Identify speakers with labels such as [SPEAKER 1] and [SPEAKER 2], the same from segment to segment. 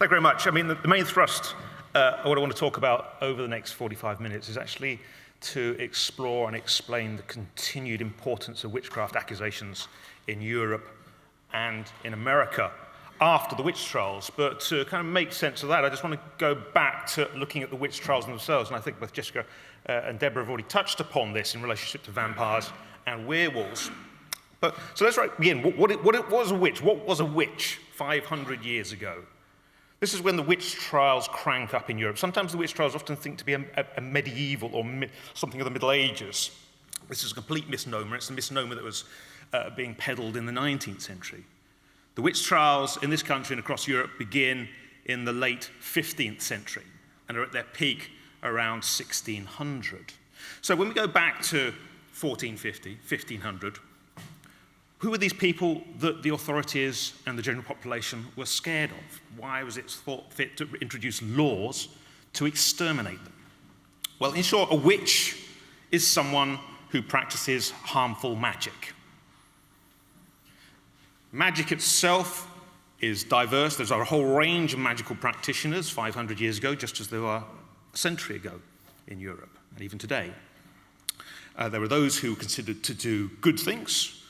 [SPEAKER 1] you very much. I mean, the main thrust of what I want to talk about over the next 45 minutes is actually to explore and explain the continued importance of witchcraft accusations in Europe and in America after the witch trials. But to kind of make sense of that, I just want to go back to looking at the witch trials themselves. And I think both Jessica and Deborah have already touched upon this in relationship to vampires and werewolves. But so let's begin. What was a witch? What was a witch 500 years ago? This is when the witch trials crank up in Europe. Sometimes the witch trials often think to be a medieval or something of the Middle Ages. This is a complete misnomer. It's a misnomer that was being peddled in the 19th century. The witch trials in this country and across Europe begin in the late 15th century and are at their peak around 1600. So when we go back to 1450, 1500, who were these people that the authorities and the general population were scared of? Why was it thought fit to introduce laws to exterminate them? Well, in short, a witch is someone who practices harmful magic. Magic itself is diverse. There's a whole range of magical practitioners 500 years ago, just as there were a century ago in Europe, and even today. There were those who were considered to do good things,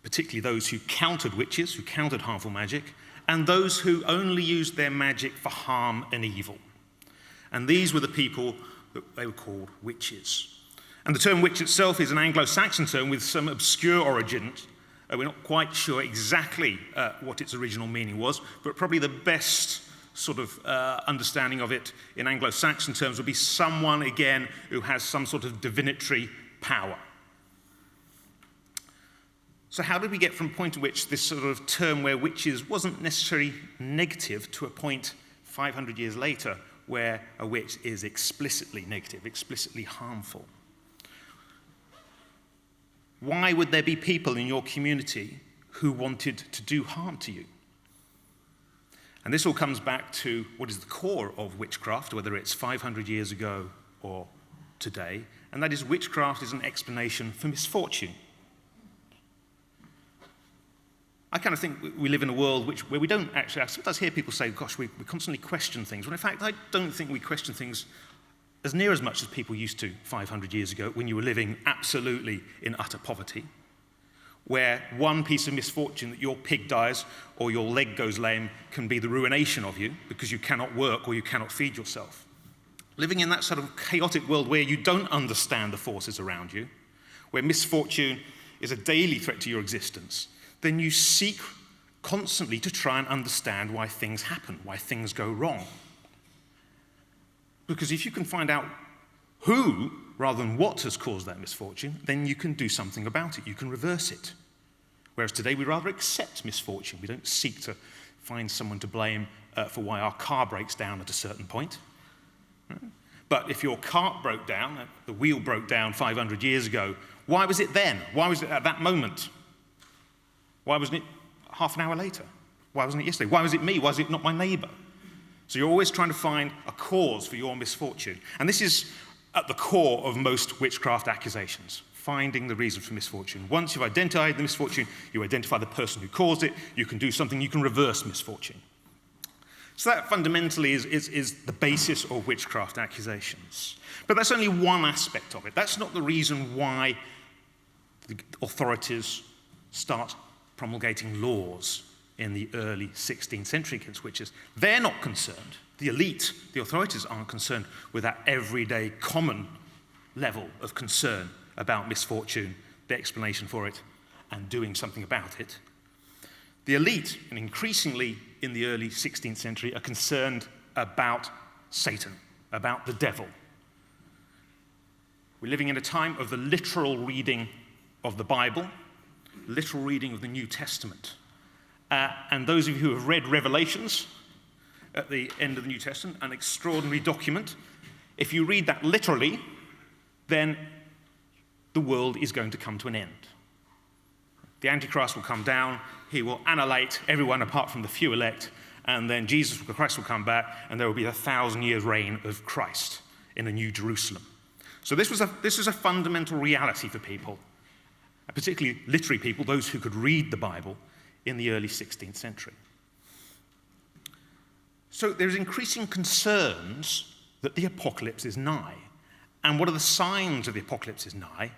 [SPEAKER 1] particularly those who countered witches, who countered harmful magic, and those who only used their magic for harm and evil. And these were the people that they were called witches. And the term witch itself is an Anglo-Saxon term with some obscure origins. We're not quite sure exactly what its original meaning was, but probably the best sort of understanding of it in Anglo-Saxon terms would be someone, again, who has some sort of divinatory power. So how did we get from a point at which this sort of term where witches wasn't necessarily negative to a point 500 years later where a witch is explicitly negative, explicitly harmful? Why would there be people in your community who wanted to do harm to you? And this all comes back to what is the core of witchcraft, whether it's 500 years ago or today, and that is witchcraft is an explanation for misfortune. I kind of think we live in a world where we don't actually, I sometimes hear people say, gosh, we constantly question things, when in fact I don't think we question things as near as much as people used to 500 years ago when you were living absolutely in utter poverty, where one piece of misfortune that your pig dies or your leg goes lame can be the ruination of you because you cannot work or you cannot feed yourself. Living in that sort of chaotic world where you don't understand the forces around you, where misfortune is a daily threat to your existence, then you seek constantly to try and understand why things happen, why things go wrong. Because if you can find out who, rather than what has caused that misfortune, then you can do something about it. You can reverse it. Whereas today we rather accept misfortune. We don't seek to find someone to blame for why our car breaks down at a certain point. But if your cart broke down, the wheel broke down 500 years ago, why was it then? Why was it at that moment? Why wasn't it half an hour later? Why wasn't it yesterday? Why was it me? Why was it not my neighbor? So you're always trying to find a cause for your misfortune. And this is at the core of most witchcraft accusations, finding the reason for misfortune. Once you've identified the misfortune, you identify the person who caused it, you can do something, you can reverse misfortune. So that fundamentally is the basis of witchcraft accusations. But that's only one aspect of it. That's not the reason why the authorities start promulgating laws in the early 16th century against witches. They're not concerned. The elite, the authorities aren't concerned with that everyday common level of concern about misfortune, the explanation for it, and doing something about it. The elite, and increasingly in the early 16th century, are concerned about Satan, about the devil. We're living in a time of the literal reading of the Bible, literal reading of the New Testament. And those of you who have read Revelations at the end of the New Testament, an extraordinary document, if you read that literally, then the world is going to come to an end. The Antichrist will come down, he will annihilate everyone apart from the few elect, and then Christ will come back, and there will be a 1,000-year reign of Christ in a new Jerusalem. So this was a fundamental reality for people, particularly literary people, those who could read the Bible, in the early 16th century. So there's increasing concerns that the apocalypse is nigh. And one of the signs of the apocalypse is nigh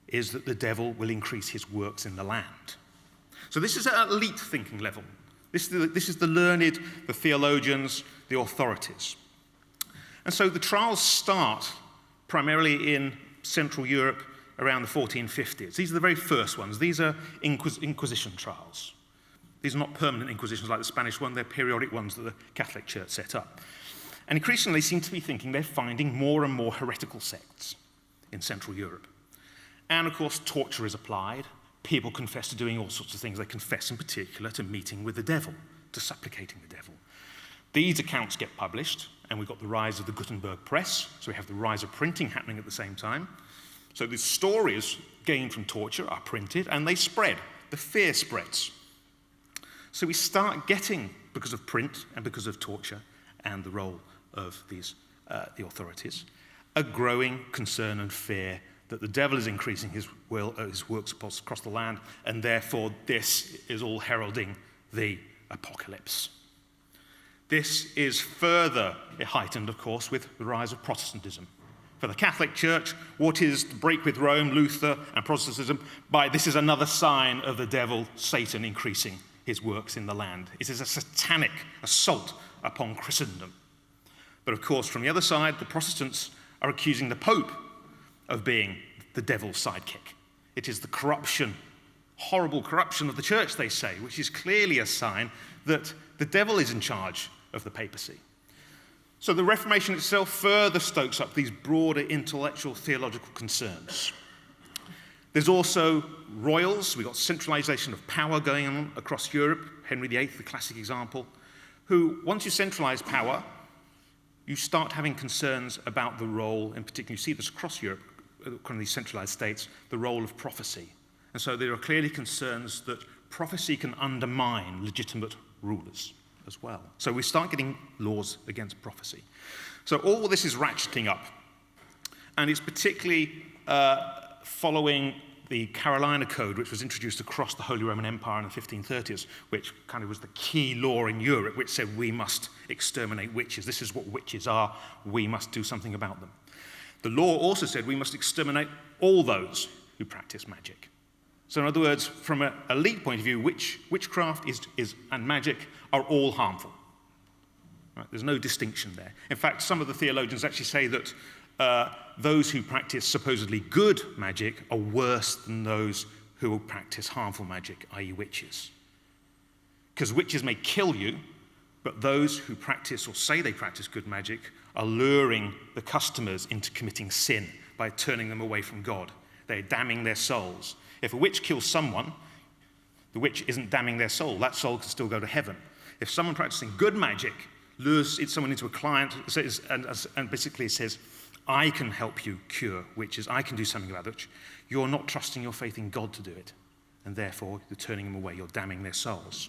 [SPEAKER 1] is that the devil will increase his works in the land. So this is at elite thinking level. This is the learned, the theologians, the authorities. And so the trials start primarily in Central Europe around the 1450s. These are the very first ones. These are Inquisition trials. These are not permanent inquisitions like the Spanish one. They're periodic ones that the Catholic Church set up. And increasingly seem to be thinking they're finding more and more heretical sects in Central Europe. And of course, torture is applied. People confess to doing all sorts of things. They confess in particular to meeting with the devil, to supplicating the devil. These accounts get published, and we've got the rise of the Gutenberg press, so we have the rise of printing happening at the same time. So the stories gained from torture are printed, and they spread. The fear spreads. So we start getting, because of print and because of torture and the role of the authorities, a growing concern and fear that the devil is increasing his works across the land, and therefore this is all heralding the apocalypse. This is further heightened, of course, with the rise of Protestantism. For the Catholic Church, what is the break with Rome, Luther, and Protestantism? This is another sign of the devil, Satan, increasing his works in the land. It is a satanic assault upon Christendom. But of course, from the other side, the Protestants are accusing the Pope of being the devil's sidekick. It is the corruption, horrible corruption of the church, they say, which is clearly a sign that the devil is in charge of the papacy. So the Reformation itself further stokes up these broader intellectual theological concerns. There's also royals. We've got centralization of power going on across Europe. Henry VIII, the classic example, who, once you centralize power, you start having concerns about the role, in particular, you see this across Europe, kind of these centralized states, the role of prophecy. And so there are clearly concerns that prophecy can undermine legitimate rulers as well. So we start getting laws against prophecy. So all this is ratcheting up. And it's particularly following the Carolina Code, which was introduced across the Holy Roman Empire in the 1530s, which kind of was the key law in Europe, which said we must exterminate witches. This is what witches are. We must do something about them. The law also said we must exterminate all those who practice magic. So in other words, from an elite point of view, witchcraft and magic are all harmful. Right? There's no distinction there. In fact, some of the theologians actually say that those who practice supposedly good magic are worse than those who will practice harmful magic, i.e. witches. Because witches may kill you, but those who practice or say they practice good magic are luring the customers into committing sin by turning them away from God. They're damning their souls. If a witch kills someone, the witch isn't damning their soul. That soul can still go to heaven. If someone practicing good magic lures someone into a client and basically says, I can help you cure witches, I can do something about it, you're not trusting your faith in God to do it. And therefore, you're turning them away, you're damning their souls.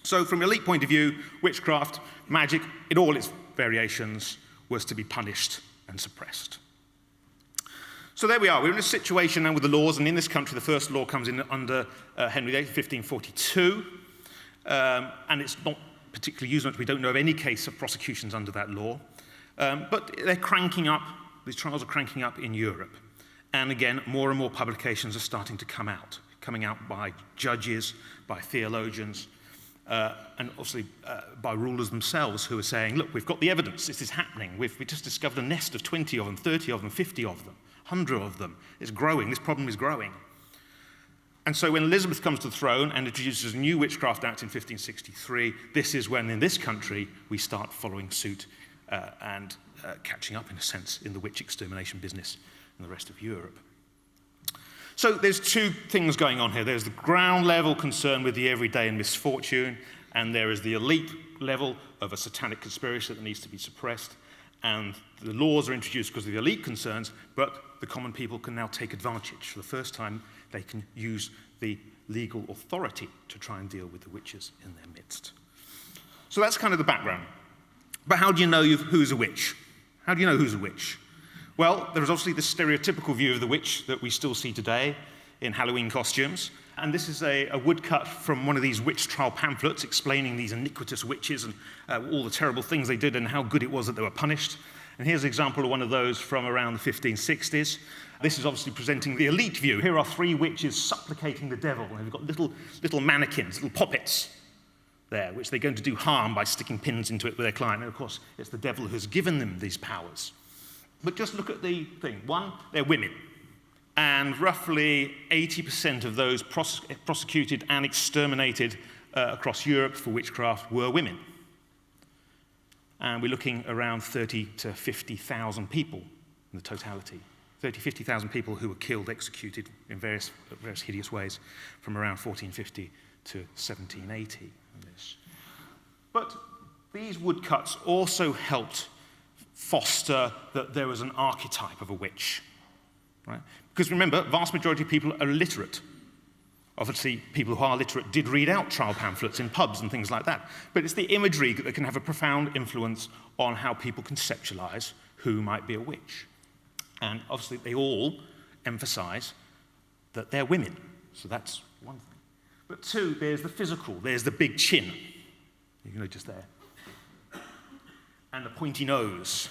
[SPEAKER 1] So from an elite point of view, witchcraft, magic, in all its variations, was to be punished and suppressed. So there we are. We're in a situation now with the laws, and in this country, the first law comes in under Henry VIII, 1542, and it's not particularly used much. We don't know of any case of prosecutions under that law. But they're cranking up, these trials are cranking up in Europe. And again, more and more publications are starting to coming out by judges, by theologians, and obviously by rulers themselves who are saying, look, we've got the evidence, this is happening. We've just discovered a nest of 20 of them, 30 of them, 50 of them, 100 of them. It's growing, this problem is growing. And so when Elizabeth comes to the throne and introduces a new Witchcraft Act in 1563, this is when in this country we start following suit and catching up, in a sense, in the witch extermination business in the rest of Europe. So there's two things going on here. There's the ground level concern with the everyday and misfortune, and there is the elite level of a satanic conspiracy that needs to be suppressed. And the laws are introduced because of the elite concerns, but the common people can now take advantage. For the first time, they can use the legal authority to try and deal with the witches in their midst. So that's kind of the background. But how do you know who's a witch? How do you know who's a witch? Well, there is obviously the stereotypical view of the witch that we still see today in Halloween costumes. And this is a woodcut from one of these witch trial pamphlets explaining these iniquitous witches and all the terrible things they did and how good it was that they were punished. And here's an example of one of those from around the 1560s. This is obviously presenting the elite view. Here are three witches supplicating the devil. And they've got little mannequins, little puppets there, which they're going to do harm by sticking pins into it with their client. And of course, it's the devil who's given them these powers. But just look at the thing. One, they're women. And roughly 80% of those prosecuted and exterminated across Europe for witchcraft were women. And we're looking around 30 to 50,000 people in the totality. 30, 50,000 people who were killed, executed in various hideous ways from around 1450 to 1780. But these woodcuts also helped foster that there was an archetype of a witch. Right? Because remember, vast majority of people are illiterate. Obviously, people who are literate did read out trial pamphlets in pubs and things like that. But it's the imagery that can have a profound influence on how people conceptualize who might be a witch. And obviously, they all emphasize that they're women. So that's one thing. But two, there's the physical. There's the big chin. You can notice there. And the pointy nose,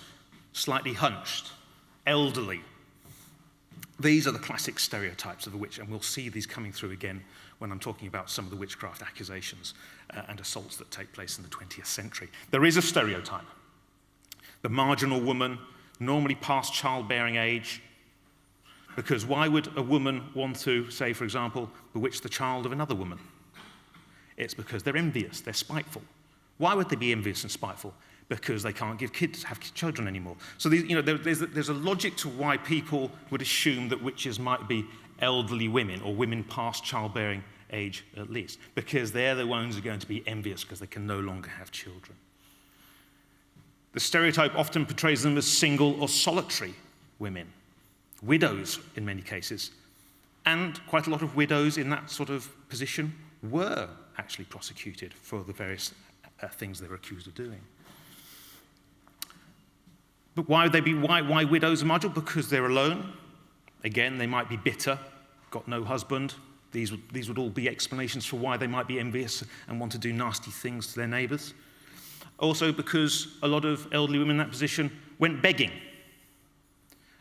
[SPEAKER 1] slightly hunched, elderly. These are the classic stereotypes of a witch, and we'll see these coming through again when I'm talking about some of the witchcraft accusations and assaults that take place in the 20th century. There is a stereotype. The marginal woman, normally past childbearing age, because why would a woman want to, say, for example, bewitch the child of another woman? It's because they're envious, they're spiteful. Why would they be envious and spiteful? Because they can't have children anymore. So there's a logic to why people would assume that witches might be elderly women or women past childbearing age at least, because they're the ones who are going to be envious because they can no longer have children. The stereotype often portrays them as single or solitary women, widows in many cases, and quite a lot of widows in that sort of position were actually prosecuted for the various things they were accused of doing. But why would they be? Why widows are marginal? Because they're alone. Again, they might be bitter, got no husband. These would all be explanations for why they might be envious and want to do nasty things to their neighbours. Also because a lot of elderly women in that position went begging.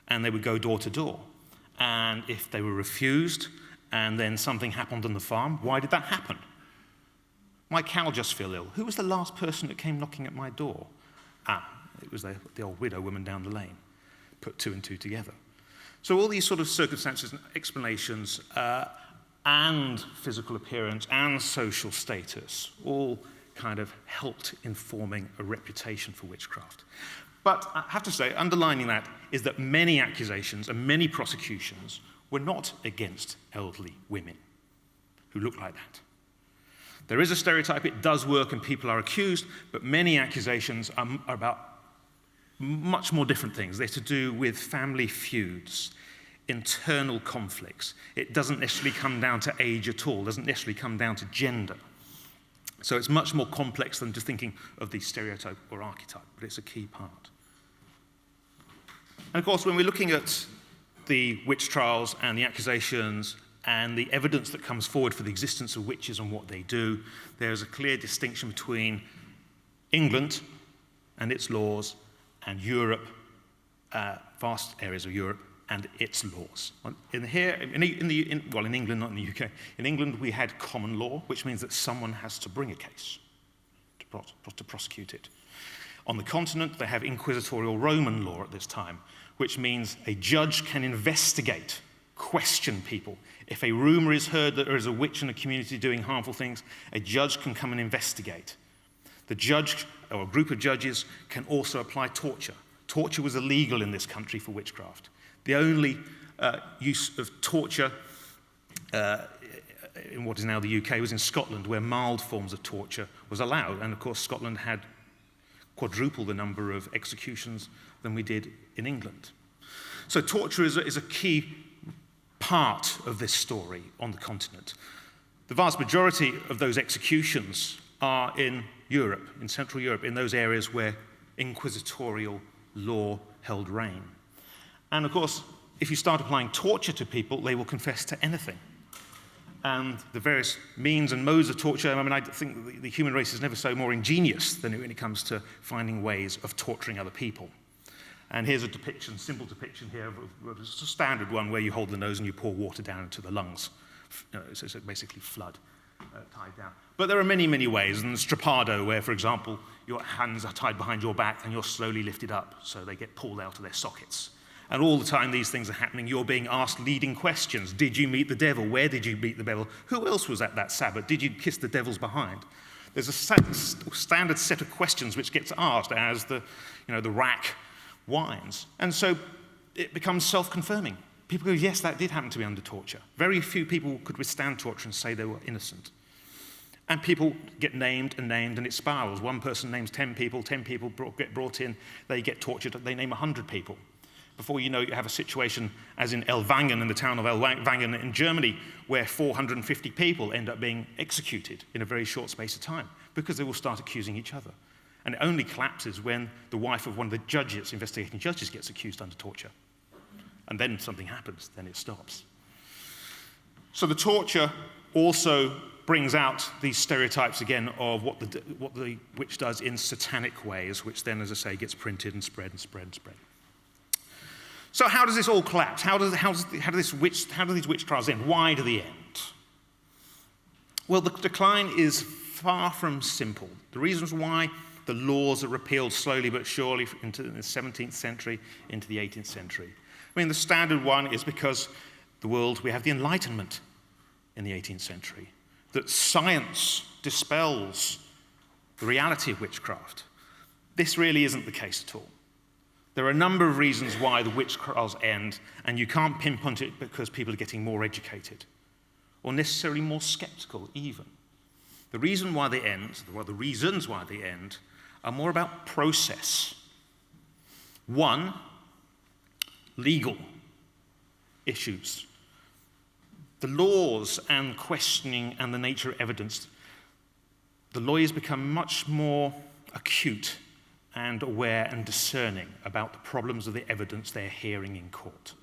[SPEAKER 1] And they would go door to door. And if they were refused and then something happened on the farm, why did that happen? My cow just fell ill. Who was the last person that came knocking at my door? It was the old widow woman down the lane. Put two and two together. So all these sort of circumstances and explanations and physical appearance and social status all kind of helped in forming a reputation for witchcraft. But I have to say, underlining that is that many accusations and many prosecutions were not against elderly women who look like that. There is a stereotype, it does work and people are accused, but many accusations are about much more different things. They're to do with family feuds, internal conflicts. It doesn't necessarily come down to age at all, doesn't necessarily come down to gender. So it's much more complex than just thinking of the stereotype or archetype, but it's a key part. And of course, when we're looking at the witch trials and the accusations and the evidence that comes forward for the existence of witches and what they do, there's a clear distinction between England and its laws and Europe, vast areas of Europe, and its laws. In England, not in the UK, in England we had common law, which means that someone has to bring a case to prosecute it. On the continent, they have inquisitorial Roman law at this time, which means a judge can investigate, question people. If a rumor is heard that there is a witch in a community doing harmful things, a judge can come and investigate. The judge, or a group of judges, can also apply torture. Torture was illegal in this country for witchcraft. The only use of torture in what is now the UK was in Scotland, where mild forms of torture was allowed. And of course, Scotland had quadruple the number of executions than we did in England. So torture is a key part of this story on the continent. The vast majority of those executions are in Europe, in Central Europe, in those areas where inquisitorial law held reign. And of course, if you start applying torture to people, they will confess to anything. And the various means and modes of torture, I mean, I think the human race is never so more ingenious than when it comes to finding ways of torturing other people. And here's a depiction, simple depiction here of a standard one where you hold the nose and you pour water down into the lungs. So it's basically flood tied down. But there are many, many ways. And strapado, where, for example, your hands are tied behind your back and you're slowly lifted up so they get pulled out of their sockets. And all the time these things are happening, you're being asked leading questions. Did you meet the devil? Where did you meet the devil? Who else was at that Sabbath? Did you kiss the devil's behind? There's a standard set of questions which gets asked as the rack winds. And so it becomes self-confirming. People go, yes, that did happen to me under torture. Very few people could withstand torture and say they were innocent. And people get named, and it spirals. One person names 10 people get brought in, they get tortured, they name 100 people. Before you know, you have a situation, as in Ellwangen, in the town of Ellwangen in Germany, where 450 people end up being executed in a very short space of time, because they will start accusing each other. And it only collapses when the wife of one of the judges, investigating judges, gets accused under torture. And then something happens, then it stops. So the torture also brings out these stereotypes again of what the witch does in satanic ways, which then, as I say, gets printed and spread and spread and spread. So how does this all collapse? How do these witch trials end? Why do they end? Well, the decline is far from simple. The reasons why the laws are repealed slowly but surely into the 17th century, into the 18th century. I mean, the standard one is because we have the Enlightenment in the 18th century, that science dispels the reality of witchcraft. This really isn't the case at all. There are a number of reasons why the witch trials end, and you can't pinpoint it because people are getting more educated, or necessarily more skeptical even. The reasons why they end are more about process. One, legal issues. The laws and questioning and the nature of evidence, the lawyers become much more acute and aware and discerning about the problems of the evidence they're hearing in court.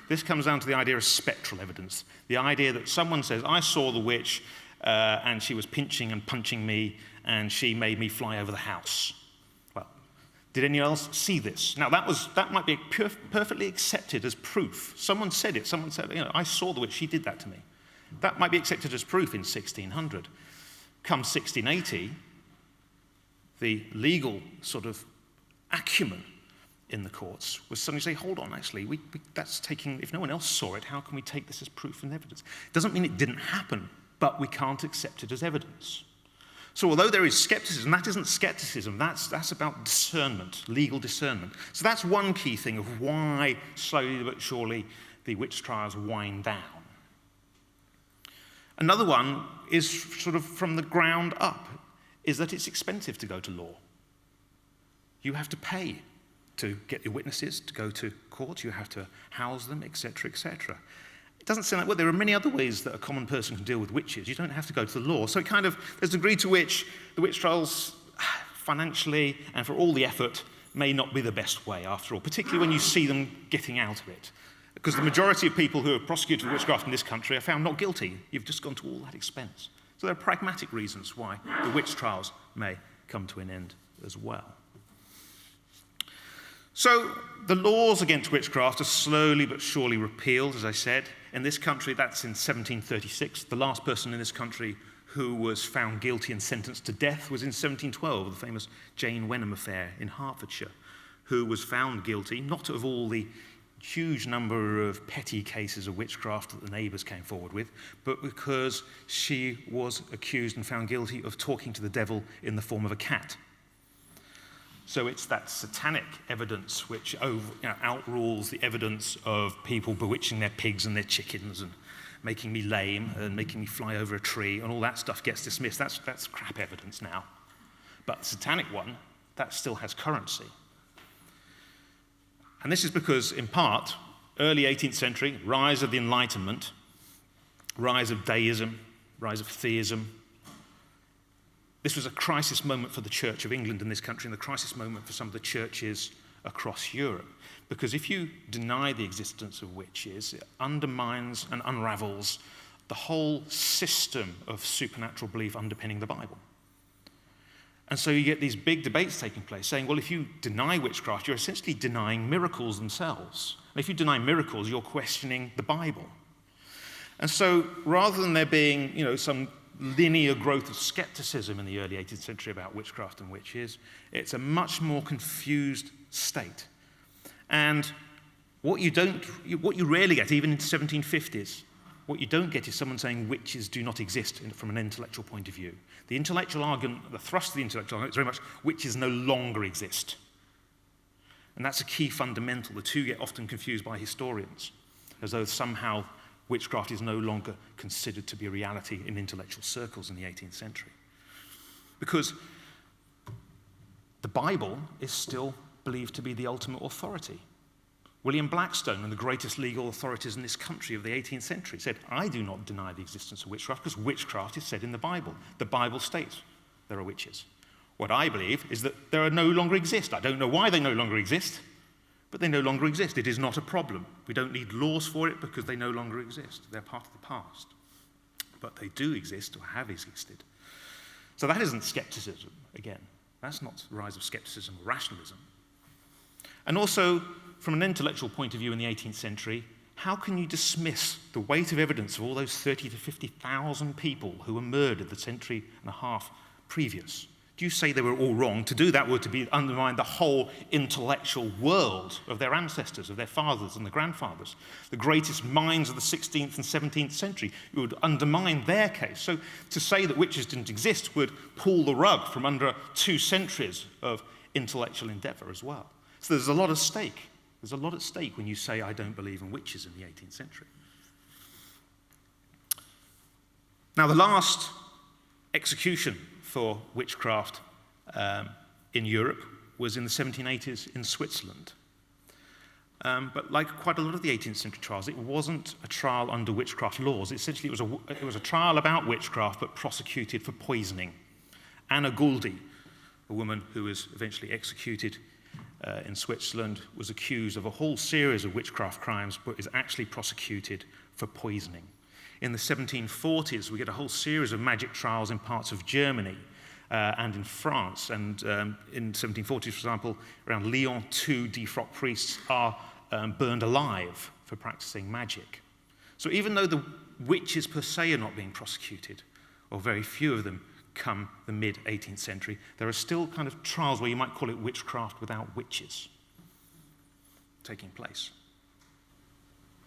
[SPEAKER 1] This comes down to the idea of spectral evidence, the idea that someone says, I saw the witch and she was pinching and punching me and she made me fly over the house. Well, did anyone else see this? Now that might be perfectly accepted as proof. Someone said it, I saw the witch, she did that to me. That might be accepted as proof in 1600. Come 1680, the legal sort of acumen in the courts was suddenly say, hold on, actually, that's taking, if no one else saw it, how can we take this as proof and evidence? It doesn't mean it didn't happen, but we can't accept it as evidence. So although there is skepticism, that isn't skepticism, that's about discernment, legal discernment. So that's one key thing of why, slowly but surely, the witch trials wind down. Another one is sort of from the ground up, is that it's expensive to go to law. You have to pay to get your witnesses to go to court, you have to house them, etc., etc. It doesn't sound like, well, there are many other ways that a common person can deal with witches. You don't have to go to the law. So there's a degree to which the witch trials, financially and for all the effort, may not be the best way after all, particularly when you see them getting out of it. Because the majority of people who are prosecuted for witchcraft in this country are found not guilty. You've just gone to all that expense. So there are pragmatic reasons why the witch trials may come to an end as well. So the laws against witchcraft are slowly but surely repealed, as I said. In this country, that's in 1736. The last person in this country who was found guilty and sentenced to death was in 1712, the famous Jane Wenham affair in Hertfordshire, who was found guilty, not of all the huge number of petty cases of witchcraft that the neighbours came forward with, but because she was accused and found guilty of talking to the devil in the form of a cat. So it's that satanic evidence which outrules the evidence of people bewitching their pigs and their chickens and making me lame and making me fly over a tree, and all that stuff gets dismissed. That's crap evidence now. But the satanic one, that still has currency. And this is because, in part, early 18th century, rise of the Enlightenment, rise of deism, rise of theism. This was a crisis moment for the Church of England in this country, and a crisis moment for some of the churches across Europe. Because if you deny the existence of witches, it undermines and unravels the whole system of supernatural belief underpinning the Bible. And so you get these big debates taking place saying, well, if you deny witchcraft, you're essentially denying miracles themselves. And if you deny miracles, you're questioning the Bible. And so rather than there being, some linear growth of skepticism in the early 18th century about witchcraft and witches, it's a much more confused state. And what you rarely get, even in the 1750s, what you don't get is someone saying witches do not exist from an intellectual point of view. The intellectual argument, the thrust of the intellectual argument is very much witches no longer exist. And that's a key fundamental. The two get often confused by historians, as though somehow witchcraft is no longer considered to be a reality in intellectual circles in the 18th century. Because the Bible is still believed to be the ultimate authority. William Blackstone, one of the greatest legal authorities in this country of the 18th century, said, I do not deny the existence of witchcraft because witchcraft is said in the Bible. The Bible states there are witches. What I believe is that they no longer exist. I don't know why they no longer exist, but they no longer exist. It is not a problem. We don't need laws for it because they no longer exist. They're part of the past. But they do exist or have existed. So that isn't skepticism, again. That's not the rise of skepticism or rationalism. And also, from an intellectual point of view in the 18th century, how can you dismiss the weight of evidence of all those 30,000 to 50,000 people who were murdered the century and a half previous? Do you say they were all wrong? To do that would to undermine the whole intellectual world of their ancestors, of their fathers and their grandfathers. The greatest minds of the 16th and 17th century. You would undermine their case. So to say that witches didn't exist would pull the rug from under 2 centuries of intellectual endeavor as well. So there's a lot at stake. There's a lot at stake when you say, I don't believe in witches in the 18th century. Now, the last execution for witchcraft in Europe was in the 1780s in Switzerland. But like quite a lot of the 18th century trials, it wasn't a trial under witchcraft laws. Essentially, it was a trial about witchcraft, but prosecuted for poisoning. Anna Gouldy, a woman who was eventually executed in Switzerland, was accused of a whole series of witchcraft crimes, but is actually prosecuted for poisoning. In the 1740s, we get a whole series of magic trials in parts of Germany and in France. And in 1740s, for example, around Lyon, 2 defrocked priests are burned alive for practicing magic. So even though the witches per se are not being prosecuted, or very few of them, come the mid-18th century, there are still kind of trials where you might call it witchcraft without witches taking place.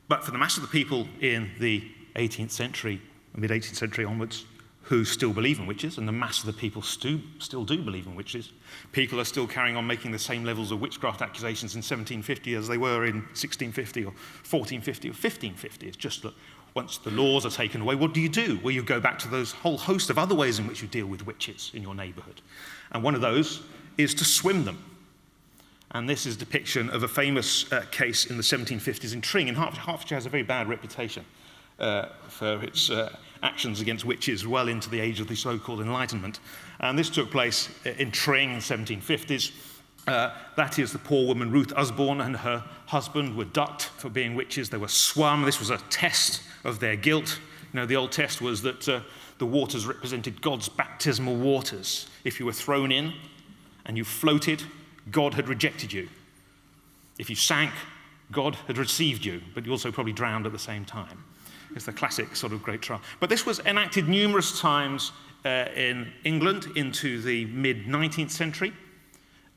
[SPEAKER 1] But for the mass of the people in the 18th century, mid-18th century onwards, who still believe in witches, and the mass of the people still do believe in witches, people are still carrying on making the same levels of witchcraft accusations in 1750 as they were in 1650 or 1450 or 1550. It's just that once the laws are taken away, what do? Well, you go back to those whole host of other ways in which you deal with witches in your neighbourhood. And one of those is to swim them. And this is a depiction of a famous case in the 1750s in Tring. In Hertfordshire has a very bad reputation for its actions against witches well into the age of the so-called Enlightenment. And this took place in Tring in the 1750s. That is, the poor woman Ruth Usborne and her husband were ducked for being witches. They were swum. This was a test of their guilt. The old test was that the waters represented God's baptismal waters. If you were thrown in and you floated, God had rejected you. If you sank, God had received you, but you also probably drowned at the same time. It's the classic sort of great trial. But this was enacted numerous times in England into the mid-19th century.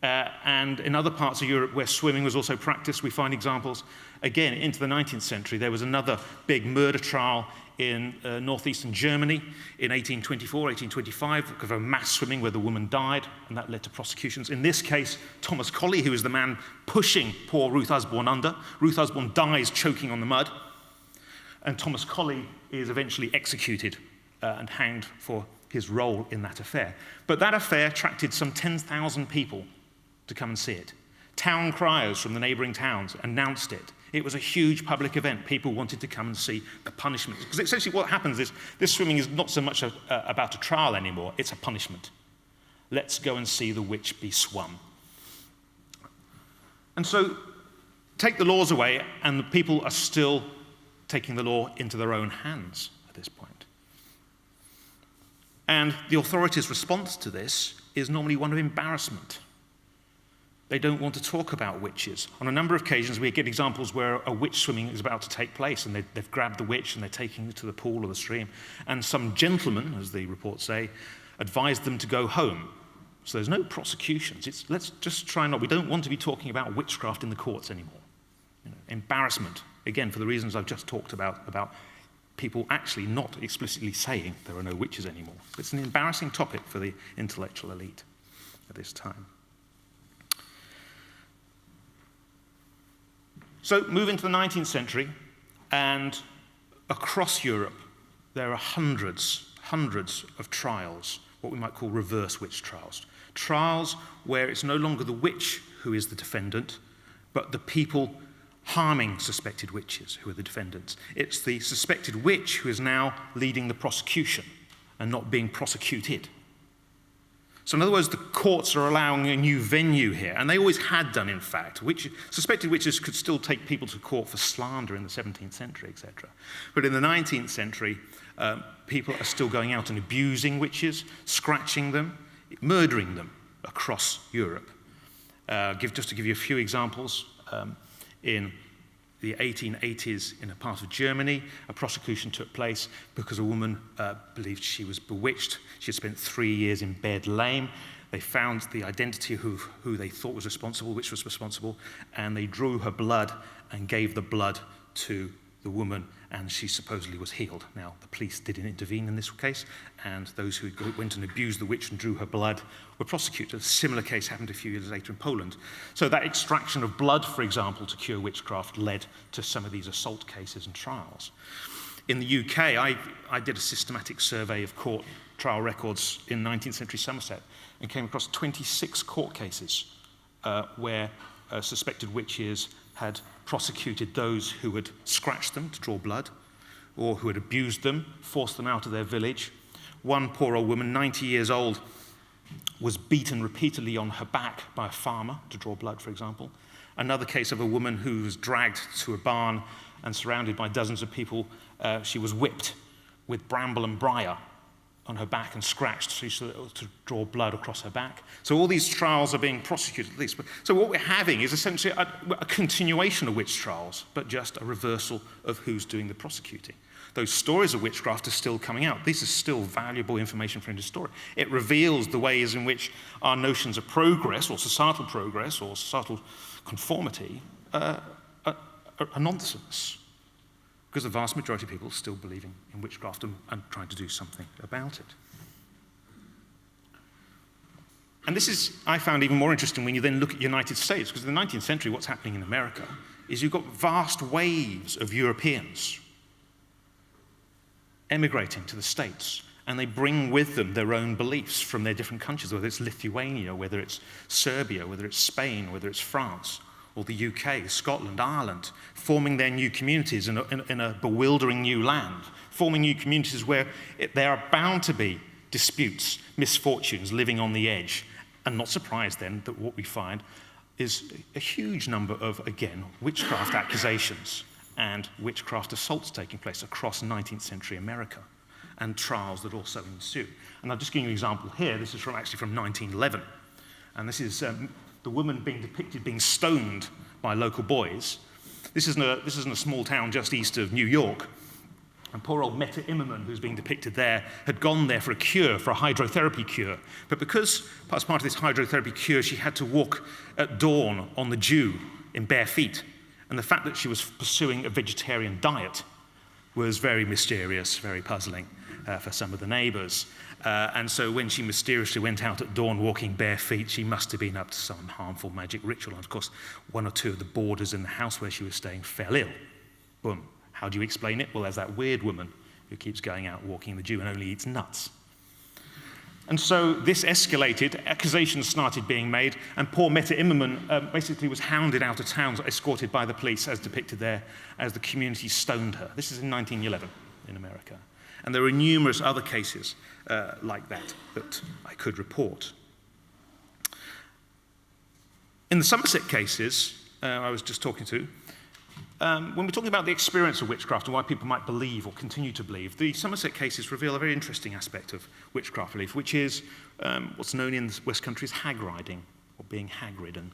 [SPEAKER 1] And in other parts of Europe where swimming was also practiced, we find examples, again, into the 19th century. There was another big murder trial in northeastern Germany in 1824, 1825, because of mass swimming where the woman died, and that led to prosecutions. In this case, Thomas Colley, who was the man pushing poor Ruth Usborne under. Ruth Usborne dies choking on the mud, and Thomas Colley is eventually executed and hanged for his role in that affair. But that affair attracted some 10,000 people to come and see it. Town criers from the neighbouring towns announced it. It was a huge public event. People wanted to come and see the punishment. Because essentially what happens is this swimming is not so much about a trial anymore, it's a punishment. Let's go and see the witch be swum. And so take the laws away, and the people are still taking the law into their own hands at this point. And the authorities' response to this is normally one of embarrassment. They don't want to talk about witches. On a number of occasions, we get examples where a witch swimming is about to take place, and they've grabbed the witch and they're taking her to the pool or the stream. And some gentlemen, as the reports say, advised them to go home. So there's no prosecutions. Let's just try not. We don't want to be talking about witchcraft in the courts anymore. Embarrassment, again, for the reasons I've just talked about people actually not explicitly saying there are no witches anymore. It's an embarrassing topic for the intellectual elite at this time. So move into the 19th century, and across Europe, there are hundreds of trials, what we might call reverse witch trials. Trials where it's no longer the witch who is the defendant, but the people harming suspected witches who are the defendants. It's the suspected witch who is now leading the prosecution and not being prosecuted. So in other words, the courts are allowing a new venue here, and they always had done, in fact. Suspected witches could still take people to court for slander in the 17th century, etc. But in the 19th century, people are still going out and abusing witches, scratching them, murdering them across Europe. Just to give you a few examples, in the 1880s, in a part of Germany, a prosecution took place because a woman believed she was bewitched. She had spent 3 years in bed lame. They found the identity of who they thought was responsible, which was responsible, and they drew her blood and gave the blood to the woman, and she supposedly was healed. Now, the police didn't intervene in this case, and those who went and abused the witch and drew her blood were prosecuted. A similar case happened a few years later in Poland. So that extraction of blood, for example, to cure witchcraft led to some of these assault cases and trials. In the UK, I did a systematic survey of court trial records in 19th century Somerset and came across 26 court cases where suspected witches had prosecuted those who had scratched them to draw blood, or who had abused them, forced them out of their village. One poor old woman, 90 years old, was beaten repeatedly on her back by a farmer to draw blood, for example. Another case of a woman who was dragged to a barn and surrounded by dozens of people. She was whipped with bramble and briar on her back and scratched to draw blood across her back. So all these trials are being prosecuted at least. So what we're having is essentially a continuation of witch trials, but just a reversal of who's doing the prosecuting. Those stories of witchcraft are still coming out. This is still valuable information for an historian. It reveals the ways in which our notions of progress or societal conformity are nonsense, because the vast majority of people are still believing in witchcraft and trying to do something about it. And this is, I found, even more interesting when you then look at the United States, because in the 19th century, what's happening in America is you've got vast waves of Europeans emigrating to the States, and they bring with them their own beliefs from their different countries, whether it's Lithuania, whether it's Serbia, whether it's Spain, whether it's France, or the UK, Scotland, Ireland, forming their new communities in a bewildering new land, forming new communities where there are bound to be disputes, misfortunes, living on the edge. And not surprised then that what we find is a huge number of, again, witchcraft accusations and witchcraft assaults taking place across 19th century America, and trials that also ensue. And I'll just give you an example here. This is actually from 1911. And this is the woman being depicted being stoned by local boys. This is in a small town just east of New York. And poor old Metaimman, who's being depicted there, had gone there for a cure, for a hydrotherapy cure. But because, as part of this hydrotherapy cure, she had to walk at dawn on the dew in bare feet. And the fact that she was pursuing a vegetarian diet was very mysterious, very puzzling for some of the neighbors. And so when she mysteriously went out at dawn walking bare feet, she must have been up to some harmful magic ritual. And of course, one or two of the boarders in the house where she was staying fell ill. Boom. How do you explain it? Well, there's that weird woman who keeps going out walking in the dew and only eats nuts. And so this escalated, accusations started being made, and poor Metaimman basically was hounded out of town, escorted by the police, as depicted there, as the community stoned her. This is in 1911 in America. And there are numerous other cases like that I could report. In the Somerset cases, I was just talking to, when we're talking about the experience of witchcraft and why people might believe or continue to believe, the Somerset cases reveal a very interesting aspect of witchcraft belief, which is what's known in the West Country as hag riding, or being hag-ridden.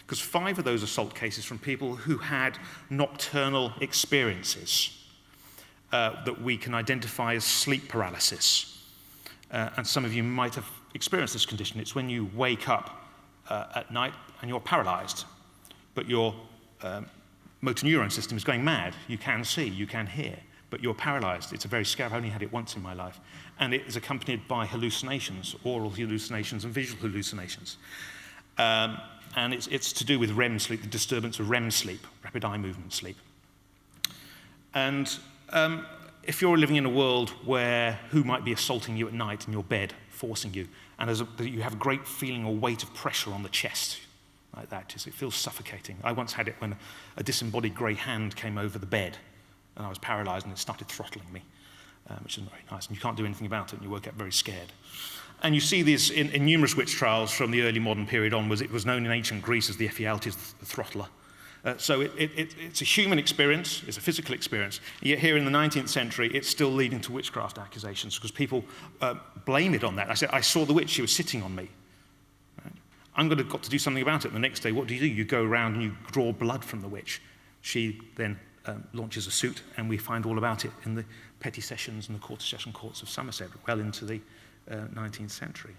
[SPEAKER 1] Because 5 of those assault cases from people who had nocturnal experiences that we can identify as sleep paralysis. And some of you might have experienced this condition. It's when you wake up at night and you're paralyzed, but your motor neuron system is going mad. You can see, you can hear, but you're paralyzed. It's a very scary, I've only had it once in my life. And it is accompanied by hallucinations, oral hallucinations and visual hallucinations. And it's to do with REM sleep, the disturbance of REM sleep, rapid eye movement sleep. And if you're living in a world where who might be assaulting you at night in your bed, forcing you, and you have a great feeling or weight of pressure on the chest, like that, it feels suffocating. I once had it when a disembodied grey hand came over the bed, and I was paralyzed, and it started throttling me, which isn't very nice, and you can't do anything about it, and you woke up very scared. And you see this in numerous witch trials from the early modern period onwards. It was known in ancient Greece as the Ephialtes, the throttler. So it's a human experience, it's a physical experience. Yet here in the 19th century, it's still leading to witchcraft accusations because people blame it on that. I said, I saw the witch, she was sitting on me. Right? I'm got to do something about it. The next day, what do? You go around and you draw blood from the witch. She then launches a suit, and we find all about it in the petty sessions and the quarter session courts of Somerset, well into the 19th century.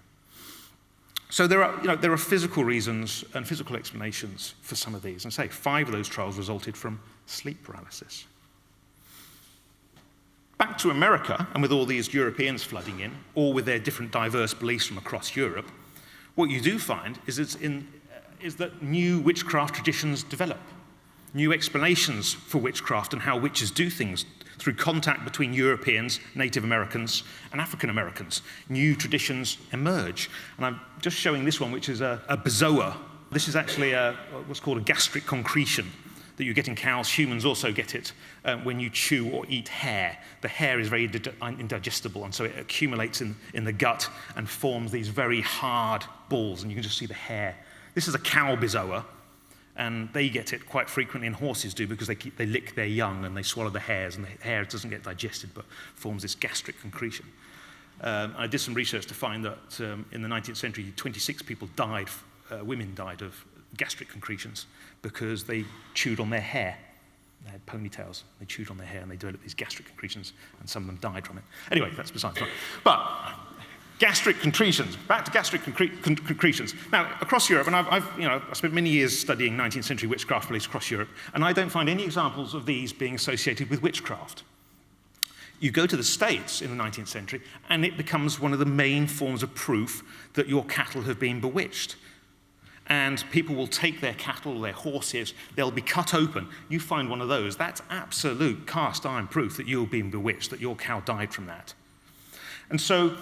[SPEAKER 1] So there are physical reasons and physical explanations for some of these. And say 5 of those trials resulted from sleep paralysis. Back to America, and with all these Europeans flooding in, all with their different diverse beliefs from across Europe, what you do find is that new witchcraft traditions develop. New explanations for witchcraft and how witches do things through contact between Europeans, Native Americans, and African Americans. New traditions emerge. And I'm just showing this one, which is a bezoar. This is actually what's called a gastric concretion that you get in cows. Humans also get it when you chew or eat hair. The hair is very indigestible, and so it accumulates in the gut and forms these very hard balls, and you can just see the hair. This is a cow bezoar. And they get it quite frequently, and horses do, because they lick their young and they swallow the hairs, and the hair doesn't get digested but forms this gastric concretion. I did some research to find that in the 19th century, 26 people died, women died of gastric concretions because they chewed on their hair. They had ponytails, they chewed on their hair, and they developed these gastric concretions, and some of them died from it. Anyway, that's beside the point. But gastric concretions, back to gastric concretions. Now, across Europe, and I've spent many years studying 19th century witchcraft beliefs across Europe, and I don't find any examples of these being associated with witchcraft. You go to the States in the 19th century, and it becomes one of the main forms of proof that your cattle have been bewitched. And people will take their cattle, their horses, they'll be cut open. You find one of those, that's absolute cast iron proof that you've been bewitched, that your cow died from that. And so,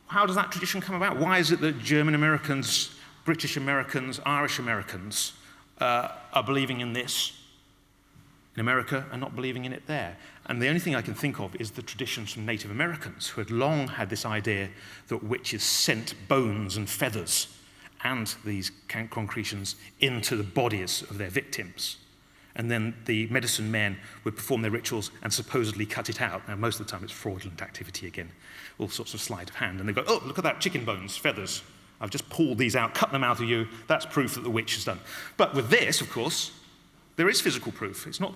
[SPEAKER 1] how does that tradition come about? Why is it that German Americans, British Americans, Irish Americans are believing in this in America and not believing in it there? And the only thing I can think of is the traditions from Native Americans, who had long had this idea that witches sent bones and feathers and these concretions into the bodies of their victims. And then the medicine men would perform their rituals and supposedly cut it out. Now, most of the time it's fraudulent activity again, all sorts of sleight of hand. And they go, oh, look at that, chicken bones, feathers. I've just pulled these out, cut them out of you. That's proof that the witch has done. But with this, of course, there is physical proof. It's not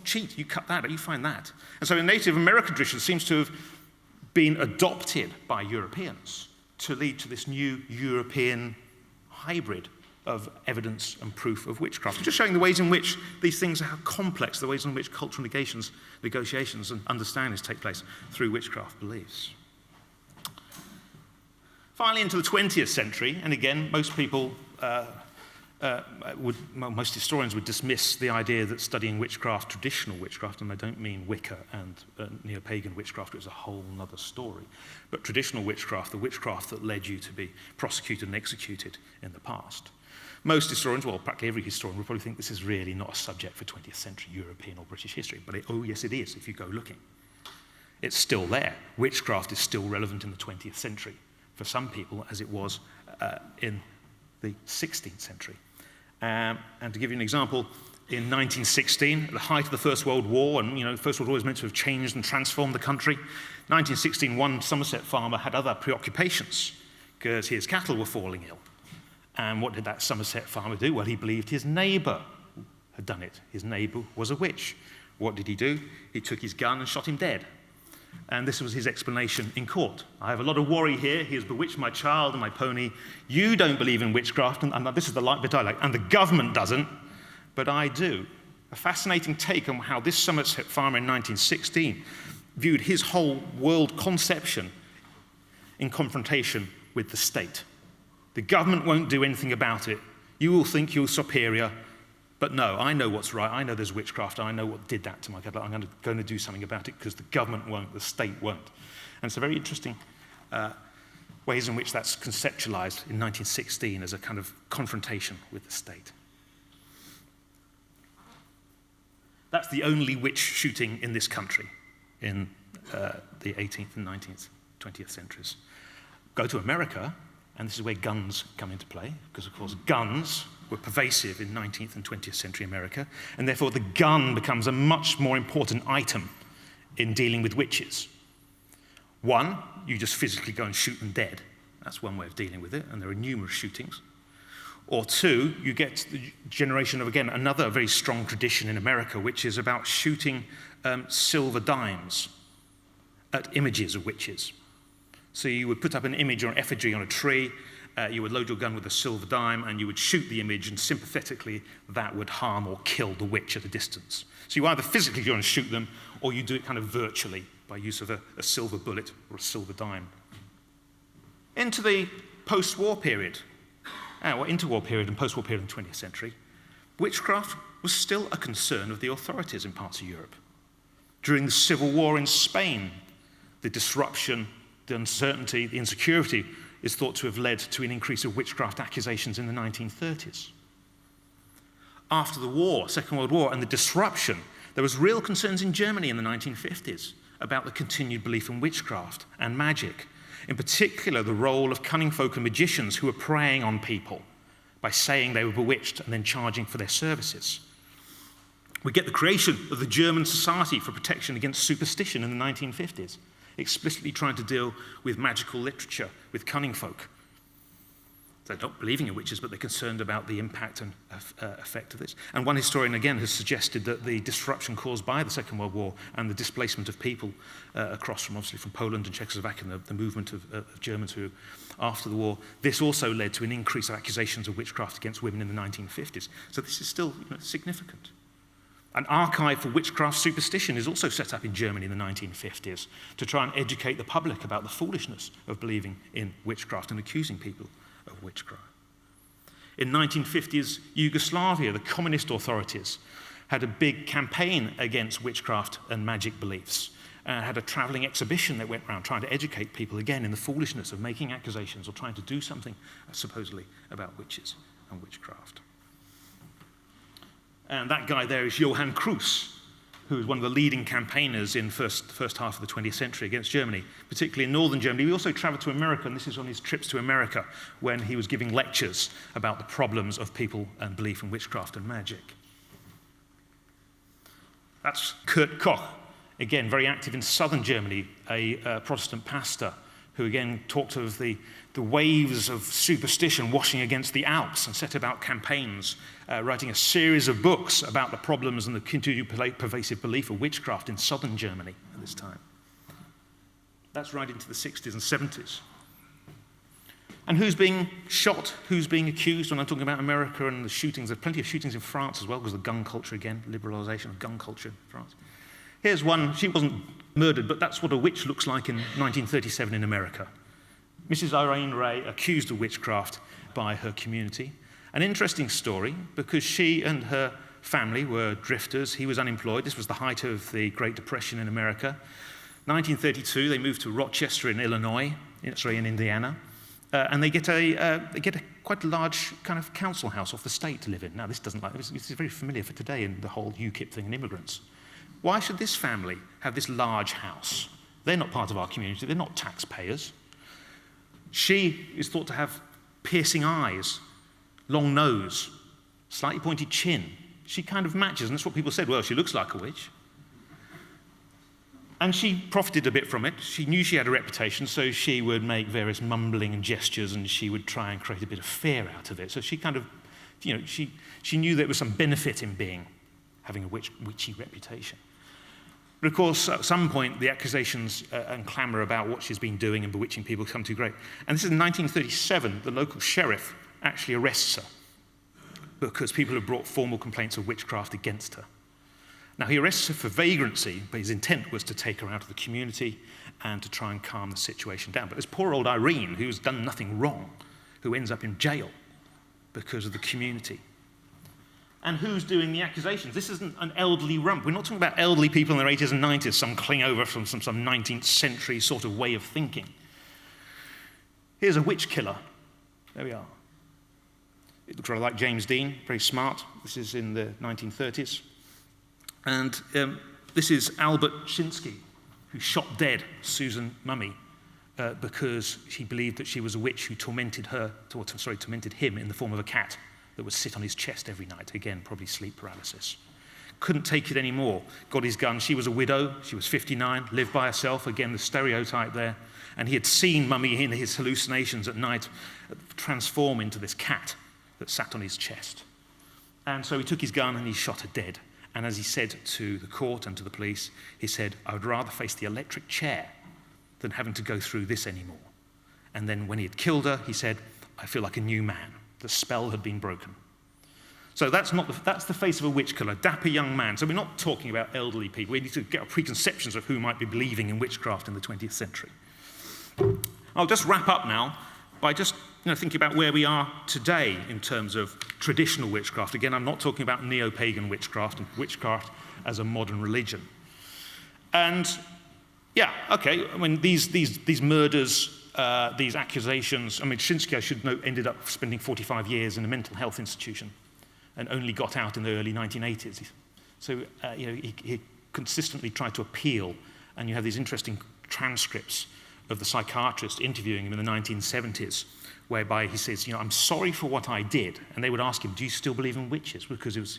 [SPEAKER 1] cheat. You cut that out, you find that. And so the Native American tradition seems to have been adopted by Europeans to lead to this new European hybrid of evidence and proof of witchcraft. Just showing the ways in which these things are complex, the ways in which cultural negotiations and understandings take place through witchcraft beliefs. Finally, into the 20th century, and again, most people most historians would dismiss the idea that studying witchcraft, traditional witchcraft, and I don't mean Wicca and neo-pagan witchcraft, which is a whole other story, but traditional witchcraft, the witchcraft that led you to be prosecuted and executed in the past. Most historians, well, practically every historian, would probably think this is really not a subject for 20th century European or British history, but oh yes it is, if you go looking. It's still there. Witchcraft is still relevant in the 20th century for some people as it was in the 16th century. And to give you an example, in 1916, at the height of the First World War, and the First World War is meant to have changed and transformed the country, 1916, one Somerset farmer had other preoccupations because his cattle were falling ill. And what did that Somerset farmer do? Well, he believed his neighbour had done it. His neighbour was a witch. What did he do? He took his gun and shot him dead. And this was his explanation in court. I have a lot of worry here. He has bewitched my child and my pony. You don't believe in witchcraft, and this is the light bit I like, and the government doesn't, but I do. A fascinating take on how this Somerset farmer in 1916 viewed his whole world conception in confrontation with the state. The government won't do anything about it. You will think you're superior, but no, I know what's right. I know there's witchcraft. I know what did that to my cattle. I'm going to do something about it because the government won't, the state won't. And it's a very interesting ways in which that's conceptualized in 1916 as a kind of confrontation with the state. That's the only witch shooting in this country in the 18th and 19th, 20th centuries. Go to America, and this is where guns come into play, because, of course, guns were pervasive in 19th and 20th century America, and therefore the gun becomes a much more important item in dealing with witches. One, you just physically go and shoot them dead. That's one way of dealing with it, and there are numerous shootings. Or two, you get the generation of, again, another very strong tradition in America, which is about shooting silver dimes at images of witches. So you would put up an image or an effigy on a tree, you would load your gun with a silver dime, and you would shoot the image, and sympathetically, that would harm or kill the witch at a distance. So you either physically go and shoot them, or you do it kind of virtually by use of a silver bullet or a silver dime. Into the post-war period, interwar period and post-war period in the 20th century, witchcraft was still a concern of the authorities in parts of Europe. During the Civil War in Spain, the disruption, the uncertainty, the insecurity is thought to have led to an increase of witchcraft accusations in the 1930s. After the war, Second World War, and the disruption, there was real concerns in Germany in the 1950s about the continued belief in witchcraft and magic. In particular, the role of cunning folk and magicians who were preying on people by saying they were bewitched and then charging for their services. We get the creation of the German Society for Protection Against Superstition in the 1950s, explicitly trying to deal with magical literature, with cunning folk. They're not believing in witches, but they're concerned about the impact and effect of this. And one historian, again, has suggested that the disruption caused by the Second World War and the displacement of people across from, obviously, from Poland and Czechoslovakia, and the movement of Germans who, after the war, this also led to an increase of accusations of witchcraft against women in the 1950s. So this is still significant. An archive for witchcraft superstition is also set up in Germany in the 1950s to try and educate the public about the foolishness of believing in witchcraft and accusing people of witchcraft. In 1950s Yugoslavia, the communist authorities had a big campaign against witchcraft and magic beliefs, had a travelling exhibition that went around trying to educate people again in the foolishness of making accusations or trying to do something supposedly about witches and witchcraft. And that guy there is Johan Cruz, who was one of the leading campaigners in first half of the 20th century against Germany, particularly in northern Germany. He also travelled to America, and this is on his trips to America, when he was giving lectures about the problems of people and belief in witchcraft and magic. That's Koch, again, very active in southern Germany, a Protestant pastor who again talked of the waves of superstition washing against the Alps and set about campaigns, writing a series of books about the problems and the continued pervasive belief of witchcraft in southern Germany at this time. That's right into the 60s and 70s. And who's being shot, who's being accused? When I'm talking about America and the shootings, there are plenty of shootings in France as well, because of the gun culture again, liberalisation of gun culture in France. Here's one, she wasn't murdered, but that's what a witch looks like in 1937 in America. Mrs. Irene Ray accused of witchcraft by her community. An interesting story, because she and her family were drifters. He was unemployed. This was the height of the Great Depression in America. 1932, they moved to Rochester in Illinois, in Indiana, and they get a quite large kind of council house off the state to live in. Now, this is very familiar for today in the whole UKIP thing and immigrants. Why should this family have this large house? They're not part of our community. They're not taxpayers. She is thought to have piercing eyes, long nose, slightly pointed chin. She kind of matches, and that's what people said, well, she looks like a witch. And she profited a bit from it. She knew she had a reputation, so she would make various mumbling and gestures, and she would try and create a bit of fear out of it. So she kind of, she knew there was some benefit in having a witchy reputation. But of course, at some point, the accusations and clamour about what she's been doing and bewitching people come too great. And this is in 1937, the local sheriff actually arrests her because people have brought formal complaints of witchcraft against her. Now, he arrests her for vagrancy, but his intent was to take her out of the community and to try and calm the situation down. But there's poor old Irene, who's done nothing wrong, who ends up in jail because of the community. And who's doing the accusations? This isn't an elderly rump. We're not talking about elderly people in their 80s and 90s, some cling over from some 19th century sort of way of thinking. Here's a witch killer. There we are. It looks rather like James Dean, very smart. This is in the 1930s. And this is Albert Schinsky, who shot dead Susan Mummy because he believed that she was a witch who tormented him in the form of a cat that would sit on his chest every night. Again, probably sleep paralysis. Couldn't take it anymore. Got his gun. She was a widow. She was 59, lived by herself. Again, the stereotype there. And he had seen Mummy in his hallucinations at night transform into this cat that sat on his chest. And so he took his gun and he shot her dead. And as he said to the court and to the police, he said, I would rather face the electric chair than having to go through this anymore. And then when he had killed her, he said, I feel like a new man. The spell had been broken. So that's the face of a witch killer, dapper young man. So we're not talking about elderly people. We need to get our preconceptions of who might be believing in witchcraft in the 20th century. I'll just wrap up now by just thinking about where we are today in terms of traditional witchcraft. Again, I'm not talking about neo-pagan witchcraft and witchcraft as a modern religion. And yeah, okay, I mean, these murders, these accusations, I mean, Schinsky, I should note, ended up spending 45 years in a mental health institution and only got out in the early 1980s. So, he consistently tried to appeal, and you have these interesting transcripts of the psychiatrist interviewing him in the 1970s, whereby he says, I'm sorry for what I did. And they would ask him, do you still believe in witches? Because it was,